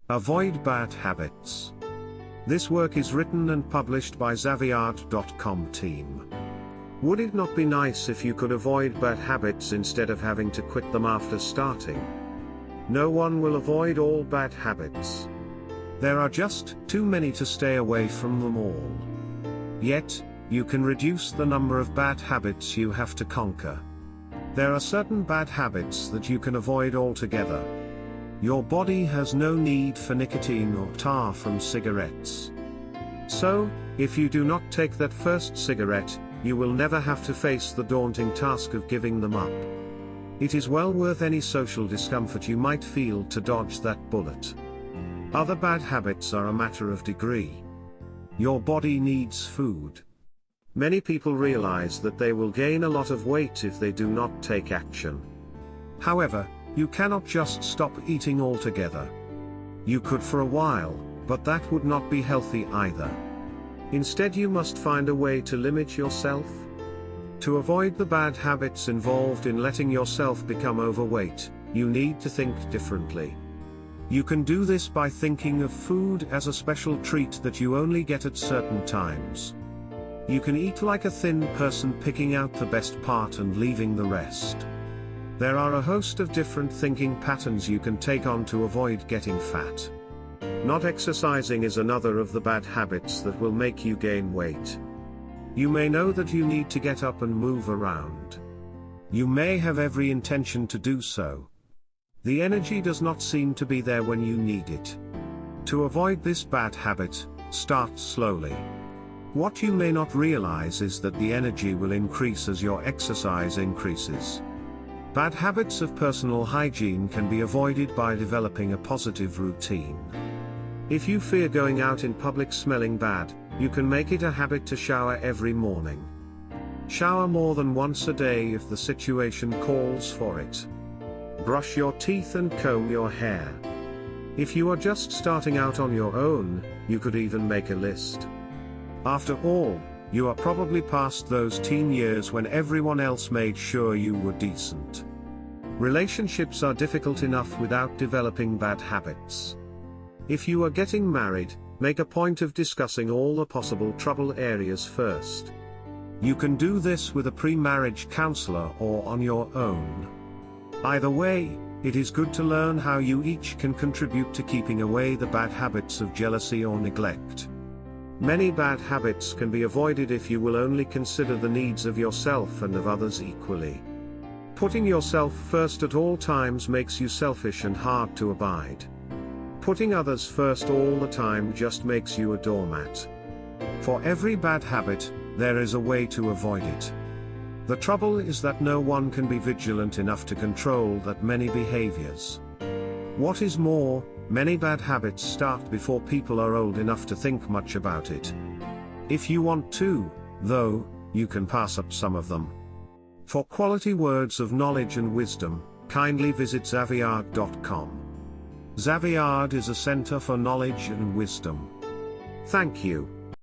Avoid bad habits. This work is written and published by Zaviad.com team. Would it not be nice if you could avoid bad habits instead of having to quit them after starting? No one will avoid all bad habits. There are just too many to stay away from them all. Yet, you can reduce the number of bad habits you have to conquer. There are certain bad habits that you can avoid altogether. Your body has no need for nicotine or tar from cigarettes. So, if you do not take that first cigarette, you will never have to face the daunting task of giving them up. It is well worth any social discomfort you might feel to dodge that bullet. Other bad habits are a matter of degree. Your body needs food. Many people realize that they will gain a lot of weight if they do not take action. However, you cannot just stop eating altogether. You could for a while, but that would not be healthy either. Instead, you must find a way to limit yourself. To avoid the bad habits involved in letting yourself become overweight, you need to think differently. You can do this by thinking of food as a special treat that you only get at certain times. You can eat like a thin person, picking out the best part and leaving the rest. There are a host of different thinking patterns you can take on to avoid getting fat. Not exercising is another of the bad habits that will make you gain weight. You may know that you need to get up and move around. You may have every intention to do so. The energy does not seem to be there when you need it. To avoid this bad habit, start slowly. What you may not realize is that the energy will increase as your exercise increases. Bad habits of personal hygiene can be avoided by developing a positive routine. If you fear going out in public smelling bad, you can make it a habit to shower every morning. Shower more than once a day if the situation calls for it. Brush your teeth and comb your hair. If you are just starting out on your own, you could even make a list. After all, you are probably past those teen years when everyone else made sure you were decent. Relationships are difficult enough without developing bad habits. If you are getting married, make a point of discussing all the possible trouble areas first. You can do this with a pre-marriage counselor or on your own. Either way, it is good to learn how you each can contribute to keeping away the bad habits of jealousy or neglect. Many bad habits can be avoided if you will only consider the needs of yourself and of others equally. Putting yourself first at all times makes you selfish and hard to abide. Putting others first all the time just makes you a doormat. For every bad habit, there is a way to avoid it. The trouble is that no one can be vigilant enough to control that many behaviors. What is more, many bad habits start before people are old enough to think much about it. If you want to, though, you can pass up some of them. For quality words of knowledge and wisdom, kindly visit Zaviad.com. Zaviad is a center for knowledge and wisdom. Thank you.